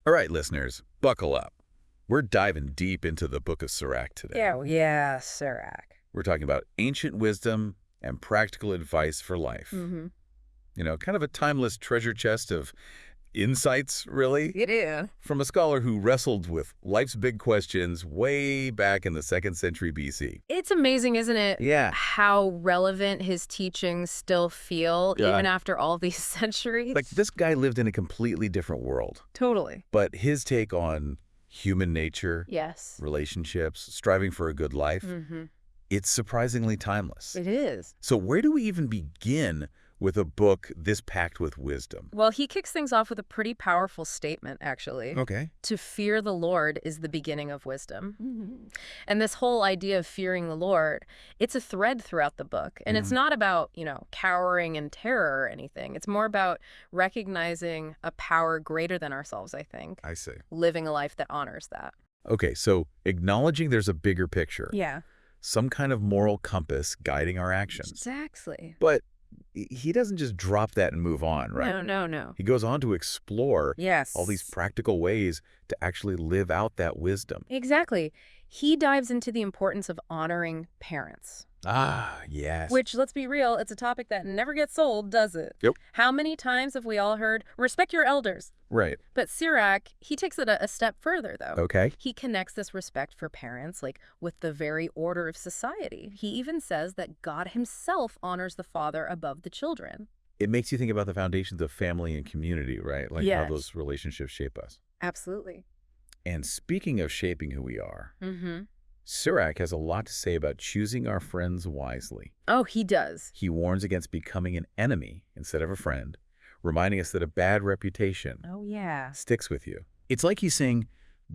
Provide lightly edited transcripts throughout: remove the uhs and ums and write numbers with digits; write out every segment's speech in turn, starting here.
All right, listeners, buckle up. We're diving deep into the book of Sirach today. Yeah, Sirach. We're talking about ancient wisdom and practical advice for life. You know, kind of a timeless treasure chest of insights, really. It is. From a scholar who wrestled with life's big questions way back in the 2nd century BC. It's amazing, isn't it? Yeah. How relevant his teachings still feel even after all these centuries. Like, this guy lived in a completely different world. Totally. But his take on human nature, Yes. relationships, striving for a good life, it's surprisingly timeless. It is. So where do we even begin with a book this packed with wisdom? Well, he kicks things off with a pretty powerful statement, actually. Okay. To fear the Lord is the beginning of wisdom. And this whole idea of fearing the Lord, it's a thread throughout the book. And it's not about, cowering in terror or anything. It's more about recognizing a power greater than ourselves, I think. I see. Living a life that honors that. Okay, so acknowledging there's a bigger picture. Yeah. Some kind of moral compass guiding our actions. Exactly. But he doesn't just drop that and move on, right? No. He goes on to explore Yes. all these practical ways to actually live out that wisdom. Exactly. He dives into the importance of honoring parents. Ah, yes. Which, let's be real, it's a topic that never gets old, does it? Yep. How many times have we all heard, respect your elders? Right. But Sirach, he takes it a step further, though. Okay. He connects this respect for parents, with the very order of society. He even says that God himself honors the father above the children. It makes you think about the foundations of family and community, right? Like how Yes. those relationships shape us. Absolutely. And speaking of shaping who we are, Sirach has a lot to say about choosing our friends wisely. Oh, he does. He warns against becoming an enemy instead of a friend, reminding us that a bad reputation Oh, yeah. sticks with you. It's like he's saying,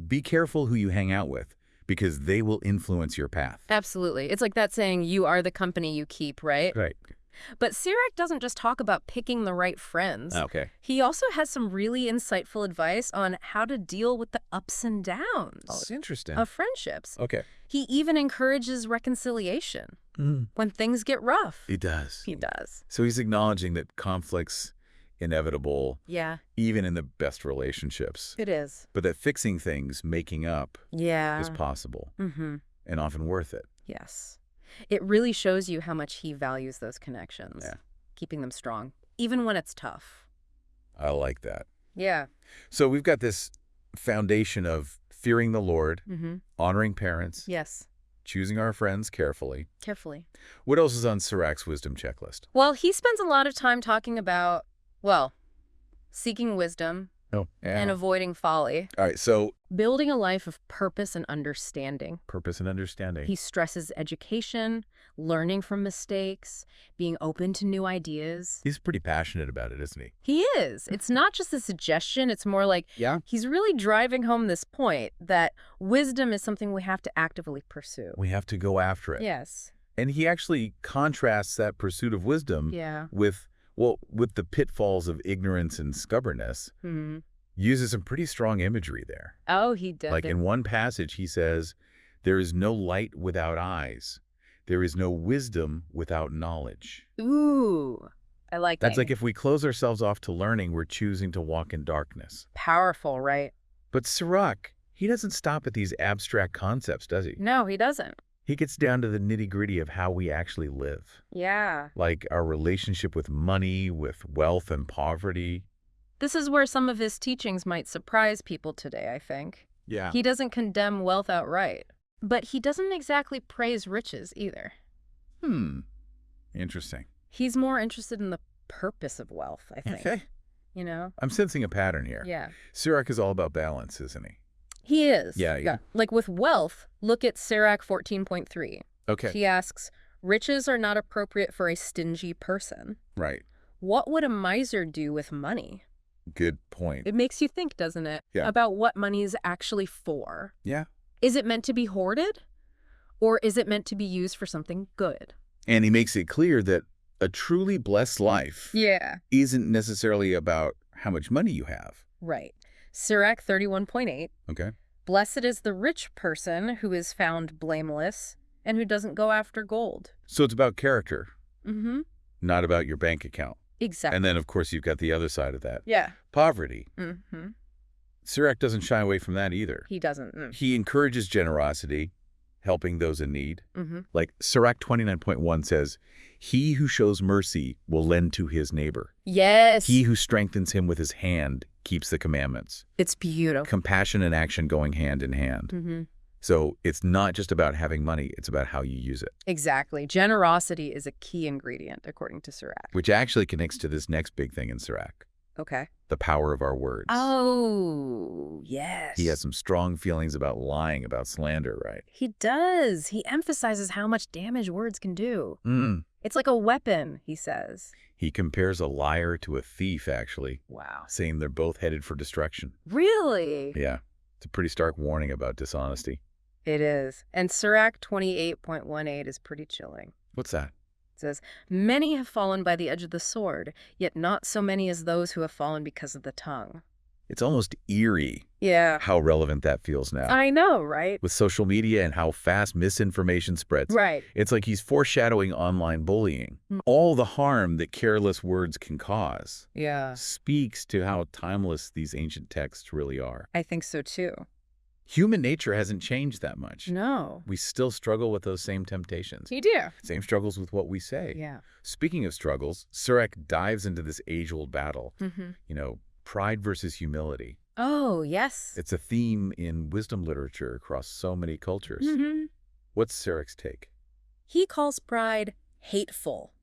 be careful who you hang out with because they will influence your path. Absolutely. It's like that saying, you are the company you keep, right? Right. But Sirach doesn't just talk about picking the right friends. Okay. He also has some really insightful advice on how to deal with the ups and downs Oh, it's interesting. of friendships. Okay. He even encourages reconciliation when things get rough. He does. He does. So he's acknowledging that conflict's inevitable, Yeah, even in the best relationships, it is. but that fixing things, making up, Yeah. is possible Mm-hmm. and often worth it. Yes. It really shows you how much he values those connections, Yeah. keeping them strong, even when it's tough. I like that. Yeah. So we've got this foundation of fearing the Lord, honoring parents, Yes. choosing our friends carefully. Carefully. What else is on Sirach's wisdom checklist? Well, he spends a lot of time talking about, seeking wisdom Oh, yeah. and avoiding folly, All right, so building a life of purpose and understanding. purpose and understanding. He stresses education, learning from mistakes, being open to new ideas. He's pretty passionate about it, isn't he? He is. It's not just a suggestion. It's more like he's really driving home this point that wisdom is something we have to actively pursue. We have to go after it. Yes. And he actually contrasts that pursuit of wisdom Yeah. with the pitfalls of ignorance and stubbornness. Uses some pretty strong imagery there. Oh, he did. Like in one passage, he says, there is no light without eyes. There is no wisdom without knowledge. Ooh, I like that. That's like if we close ourselves off to learning, we're choosing to walk in darkness. Powerful, right? But Sirach, he doesn't stop at these abstract concepts, does he? No, he doesn't. He gets down to the nitty-gritty of how we actually live. Yeah. Like our relationship with money, with wealth and poverty. This is where some of his teachings might surprise people today, I think. Yeah. He doesn't condemn wealth outright, but he doesn't exactly praise riches either. Interesting. He's more interested in the purpose of wealth, I think. Okay. You know? I'm sensing a pattern here. Yeah. Sirach is all about balance, isn't he? He is. Yeah. Like with wealth, look at Sirach 14.3. Okay. He asks, riches are not appropriate for a stingy person. Right. What would a miser do with money? Good point. It makes you think, doesn't it? Yeah. About what money is actually for. Yeah. Is it meant to be hoarded? Or is it meant to be used for something good? And he makes it clear that a truly blessed life isn't necessarily about how much money you have. Right. Sirach 31.8. Okay. Blessed is the rich person who is found blameless and who doesn't go after gold. So it's about character, Mm-hmm. not about your bank account. Exactly. And then, of course, you've got the other side of that. Yeah. Poverty. Mm-hmm. Sirach doesn't shy away from that either. He doesn't. He encourages generosity, helping those in need. Like Sirach 29.1 says, he who shows mercy will lend to his neighbor. Yes. He who strengthens him with his hand keeps the commandments. It's beautiful. Compassion and action going hand in hand. So it's not just about having money, it's about how you use it. Exactly. Generosity is a key ingredient, according to Sirach. Which actually connects to this next big thing in Sirach. Okay. The power of our words. Oh, yes. He has some strong feelings about lying, about slander, right? He does. He emphasizes how much damage words can do. It's like a weapon, he says. He compares a liar to a thief, actually. Wow. Saying they're both headed for destruction. Really? Yeah. It's a pretty stark warning about dishonesty. It is. And Sirach 28.18 is pretty chilling. What's that? It says, many have fallen by the edge of the sword, yet not so many as those who have fallen because of the tongue. It's almost eerie. Yeah. How relevant that feels now. I know, right? With social media and how fast misinformation spreads. Right. It's like he's foreshadowing online bullying. All the harm that careless words can cause. Yeah. Speaks to how timeless these ancient texts really are. I think so too. Human nature hasn't changed that much. No. We still struggle with those same temptations. You do. Same struggles with what we say. Yeah. Speaking of struggles, Sirach dives into this age-old battle. Pride versus humility. Oh, yes. It's a theme in wisdom literature across so many cultures. What's Sirach's take? He calls pride hateful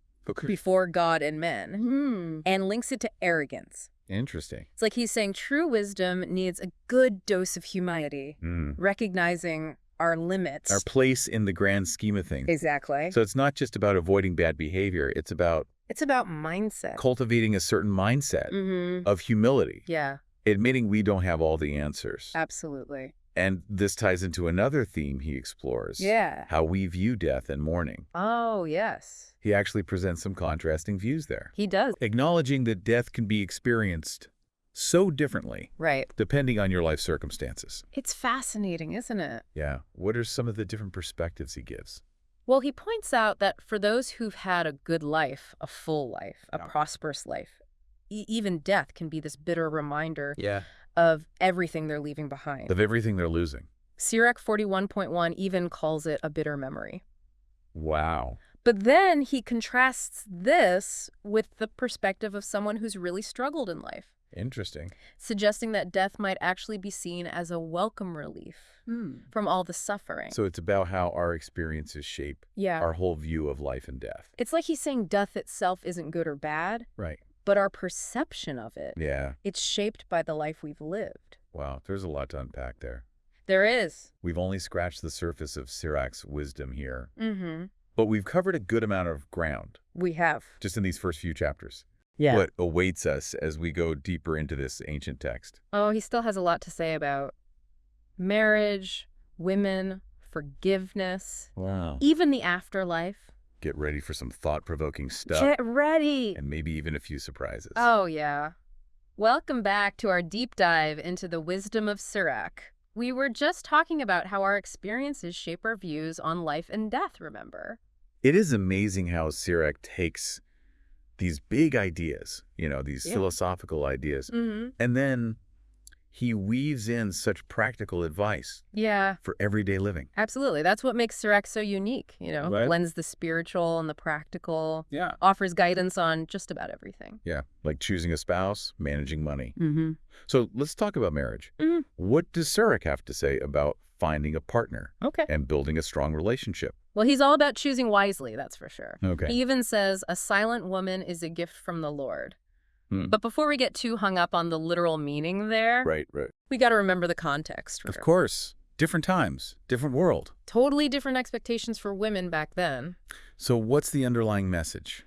before God and men and links it to arrogance. Interesting. It's like he's saying true wisdom needs a good dose of humility, recognizing our limits. Our place in the grand scheme of things. Exactly. So it's not just about avoiding bad behavior. It's about mindset. Cultivating a certain mindset of humility. Yeah. Admitting we don't have all the answers. Absolutely. And this ties into another theme he explores. Yeah. How we view death and mourning. Oh, yes. He actually presents some contrasting views there. He does. Acknowledging that death can be experienced so differently. Right. Depending on your life circumstances. It's fascinating, isn't it? Yeah. What are some of the different perspectives he gives? Well, he points out that for those who've had a good life, a full life, a prosperous life, even death can be this bitter reminder of everything they're leaving behind. Of everything they're losing. Sirach 41.1 even calls it a bitter memory. Wow. But then he contrasts this with the perspective of someone who's really struggled in life. Interesting. Suggesting that death might actually be seen as a welcome relief from all the suffering. So it's about how our experiences shape our whole view of life and death. It's like he's saying death itself isn't good or bad. Right. But our perception of it, it's shaped by the life we've lived. Wow, there's a lot to unpack there. There is. We've only scratched the surface of Sirach's wisdom here. But we've covered a good amount of ground. We have. Just in these first few chapters. Yeah. What awaits us as we go deeper into this ancient text? Oh, he still has a lot to say about marriage, women, forgiveness. Wow. Even the afterlife. Get ready for some thought-provoking stuff. Get ready. And maybe even a few surprises. Oh, yeah. Welcome back to our deep dive into the wisdom of Sirach. We were just talking about how our experiences shape our views on life and death, remember? It is amazing how Sirach takes these big ideas, these philosophical ideas, and then he weaves in such practical advice for everyday living. Absolutely. That's what makes Sirach so unique, Right. Blends the spiritual and the practical, Yeah. offers guidance on just about everything. Yeah, like choosing a spouse, managing money. So let's talk about marriage. What does Sirach have to say about finding a partner and building a strong relationship? Well, he's all about choosing wisely, that's for sure. Okay. He even says, a silent woman is a gift from the Lord. But before we get too hung up on the literal meaning there, Right. we got to remember the context. Of course. Different times, different world. Totally different expectations for women back then. So what's the underlying message?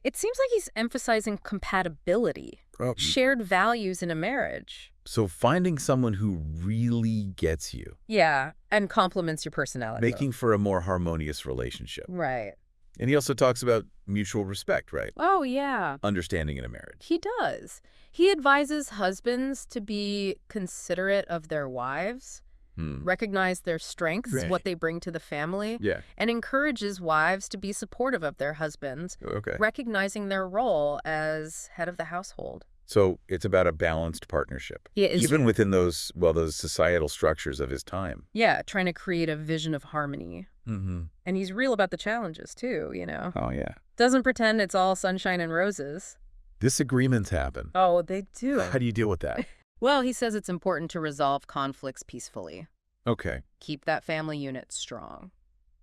It seems like he's emphasizing compatibility, shared values in a marriage. So finding someone who really gets you. Yeah, and complements your personality. Making for a more harmonious relationship. Right. And he also talks about mutual respect, right? Oh, yeah. Understanding in a marriage. He does. He advises husbands to be considerate of their wives, recognize their strengths, what they bring to the family, and encourages wives to be supportive of their husbands, recognizing their role as head of the household. So it's about a balanced partnership. Yeah, even within those societal structures of his time. Yeah, trying to create a vision of harmony. Mm-hmm. And he's real about the challenges, too, you know. Oh, yeah. Doesn't pretend it's all sunshine and roses. Disagreements happen. Oh, they do. How do you deal with that? Well, he says it's important to resolve conflicts peacefully. Okay. Keep that family unit strong.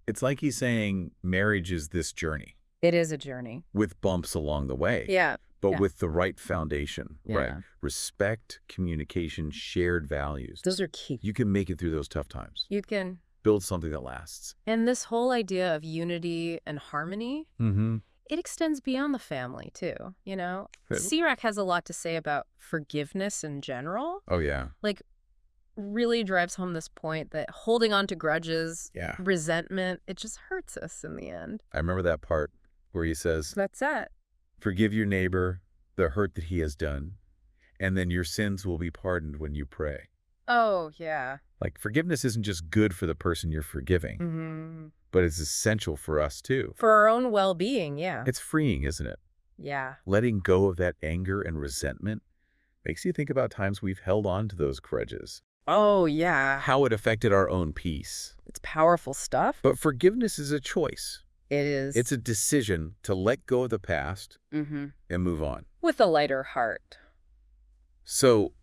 It's like he's saying marriage is this journey. It is a journey. With bumps along the way. Yeah. But with the right foundation. Yeah. Right. Respect, communication, shared values. Those are key. You can make it through those tough times. You can. Build something that lasts. And this whole idea of unity and harmony, it extends beyond the family, too, you know? Sirach has a lot to say about forgiveness in general. Oh, yeah. Like, really drives home this point that holding on to grudges, resentment, it just hurts us in the end. I remember that part where he says, That's it. Forgive your neighbor the hurt that he has done, and then your sins will be pardoned when you pray. Oh, yeah. Like, forgiveness isn't just good for the person you're forgiving, but it's essential for us, too. For our own well-being, yeah. It's freeing, isn't it? Yeah. Letting go of that anger and resentment makes you think about times we've held on to those grudges. Oh, yeah. How it affected our own peace. It's powerful stuff. But forgiveness is a choice. It is. It's a decision to let go of the past and move on. With a lighter heart. So,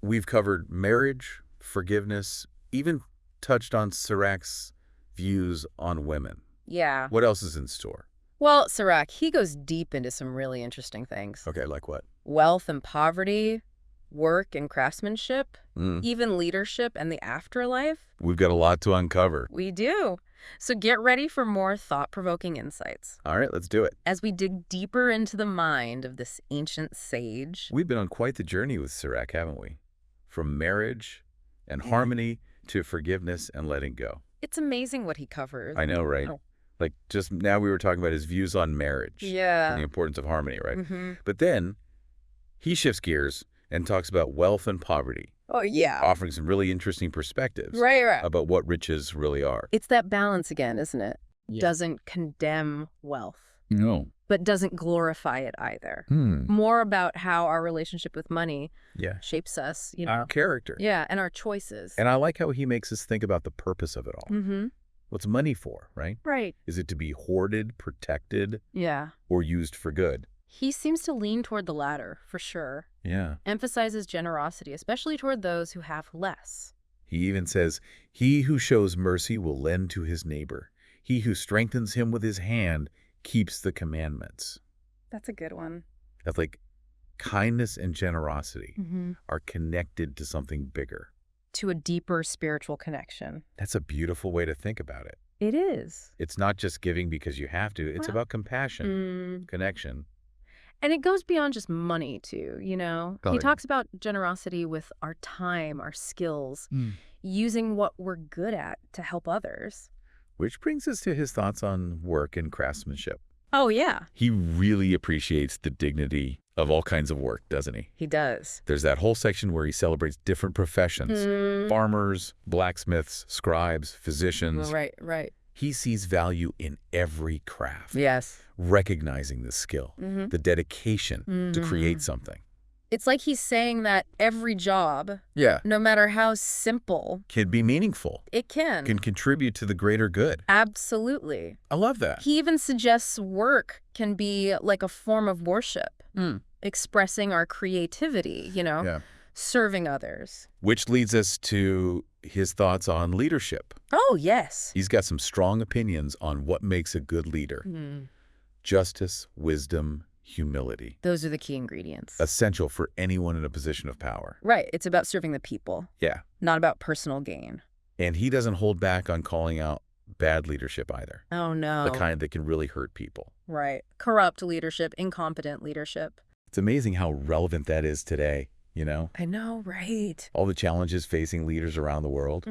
we've covered marriage, forgiveness, even touched on Sirach's views on women. Yeah. What else is in store? Well, Sirach, he goes deep into some really interesting things. Okay, like what? Wealth and poverty, work and craftsmanship, even leadership and the afterlife. We've got a lot to uncover. We do. So get ready for more thought-provoking insights. All right, let's do it. As we dig deeper into the mind of this ancient sage. We've been on quite the journey with Sirach, haven't we? From marriage and harmony to forgiveness and letting go. It's amazing what he covers. I know, right? Oh. Like, just now we were talking about his views on marriage. Yeah. And the importance of harmony, right? But then he shifts gears and talks about wealth and poverty. Oh, yeah. Offering some really interesting perspectives. Right. About what riches really are. It's that balance again, isn't it? Yeah. Doesn't condemn wealth. No. But doesn't glorify it either. More about how our relationship with money shapes us. You know? Our character. Yeah, and our choices. And I like how he makes us think about the purpose of it all. What's money for, right? Right. Is it to be hoarded, protected, or used for good? He seems to lean toward the latter, for sure. Yeah. Emphasizes generosity, especially toward those who have less. He even says, he who shows mercy will lend to his neighbor. He who strengthens him with his hand keeps the commandments. That's a good one. That's like kindness and generosity are connected to something bigger. To a deeper spiritual connection. That's a beautiful way to think about it. It is. It's not just giving because you have to. It's about compassion, connection. And it goes beyond just money, too, you know? He talks about generosity with our time, our skills, using what we're good at to help others. Which brings us to his thoughts on work and craftsmanship. Oh, yeah. He really appreciates the dignity of all kinds of work, doesn't he? He does. There's that whole section where he celebrates different professions. Farmers, blacksmiths, scribes, physicians. Right. He sees value in every craft. Yes. Recognizing the skill, the dedication to create something. It's like he's saying that every job, no matter how simple, can be meaningful. It can. Can contribute to the greater good. Absolutely. I love that. He even suggests work can be like a form of worship, expressing our creativity, you know, serving others. Which leads us to his thoughts on leadership. Oh, yes. He's got some strong opinions on what makes a good leader. Justice, wisdom, humility. Those are the key ingredients. Essential for anyone in a position of power. Right. It's about serving the people. Yeah. Not about personal gain. And he doesn't hold back on calling out bad leadership either. Oh, no. The kind that can really hurt people. Right. Corrupt leadership, incompetent leadership. It's amazing how relevant that is today, you know? I know, right? All the challenges facing leaders around the world.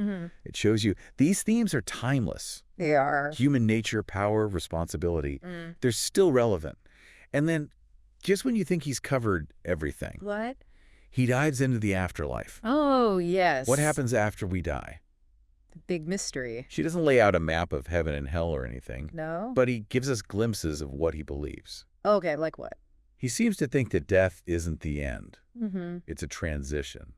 It shows you these themes are timeless. They are. Human nature, power, responsibility. They're still relevant. And then, just when you think he's covered everything, what? He dives into the afterlife. Oh, yes. What happens after we die? The big mystery. She doesn't lay out a map of heaven and hell or anything. No? But he gives us glimpses of what he believes. Okay, like what? He seems to think that death isn't the end. Mm-hmm. It's a transition.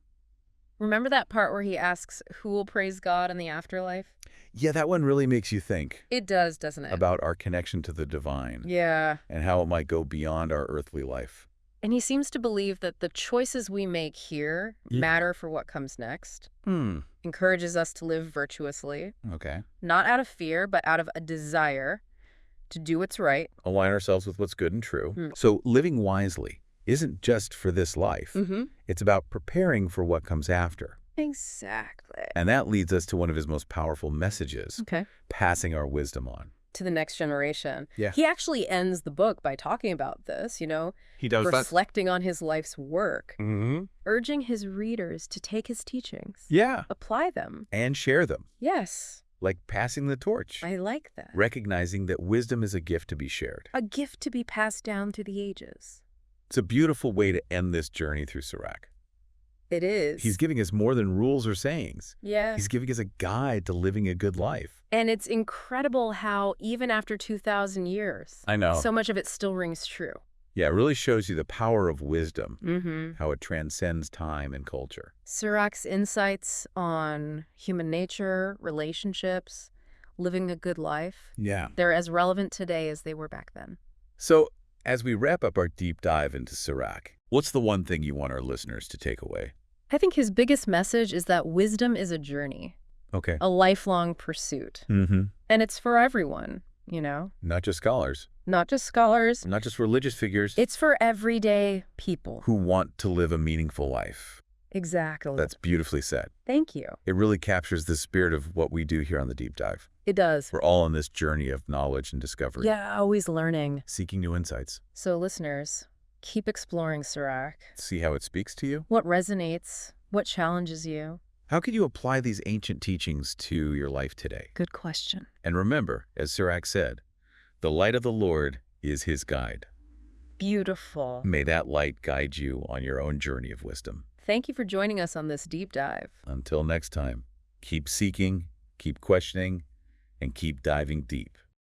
Remember that part where he asks who will praise God in the afterlife? Yeah, that one really makes you think. It does, doesn't it? About our connection to the divine. Yeah. And how it might go beyond our earthly life. And he seems to believe that the choices we make here matter for what comes next. Encourages us to live virtuously. Okay. Not out of fear, but out of a desire to do what's right. Align ourselves with what's good and true. So living wisely isn't just for this life. It's about preparing for what comes after. Exactly. And that leads us to one of his most powerful messages. Okay. Passing our wisdom on. To the next generation. Yeah. He actually ends the book by talking about this, He does reflecting on his life's work, that. urging his readers to take his teachings. Yeah. Apply them. And share them. Yes. Like passing the torch. I like that. Recognizing that wisdom is a gift to be shared. A gift to be passed down through the ages. It's a beautiful way to end this journey through Sirach. It is. He's giving us more than rules or sayings. Yeah. He's giving us a guide to living a good life. And it's incredible how even after 2,000 years, I know. so much of it still rings true. Yeah, it really shows you the power of wisdom, how it transcends time and culture. Sirach's insights on human nature, relationships, living a good life, Yeah. they're as relevant today as they were back then. So, as we wrap up our deep dive into Sirach, what's the one thing you want our listeners to take away? I think his biggest message is that wisdom is a journey, Okay. a lifelong pursuit. And it's for everyone, Not just scholars. Not just scholars. Not just religious figures. It's for everyday people. Who want to live a meaningful life. Exactly. That's beautifully said. Thank you. It really captures the spirit of what we do here on the Deep Dive. It does. We're all on this journey of knowledge and discovery. Yeah, always learning. Seeking new insights. So listeners, keep exploring Sirach. See how it speaks to you. What resonates? What challenges you? How could you apply these ancient teachings to your life today? Good question. And remember, as Sirach said, the light of the Lord is his guide. Beautiful. May that light guide you on your own journey of wisdom. Thank you for joining us on this deep dive. Until next time, keep seeking, keep questioning, and keep diving deep.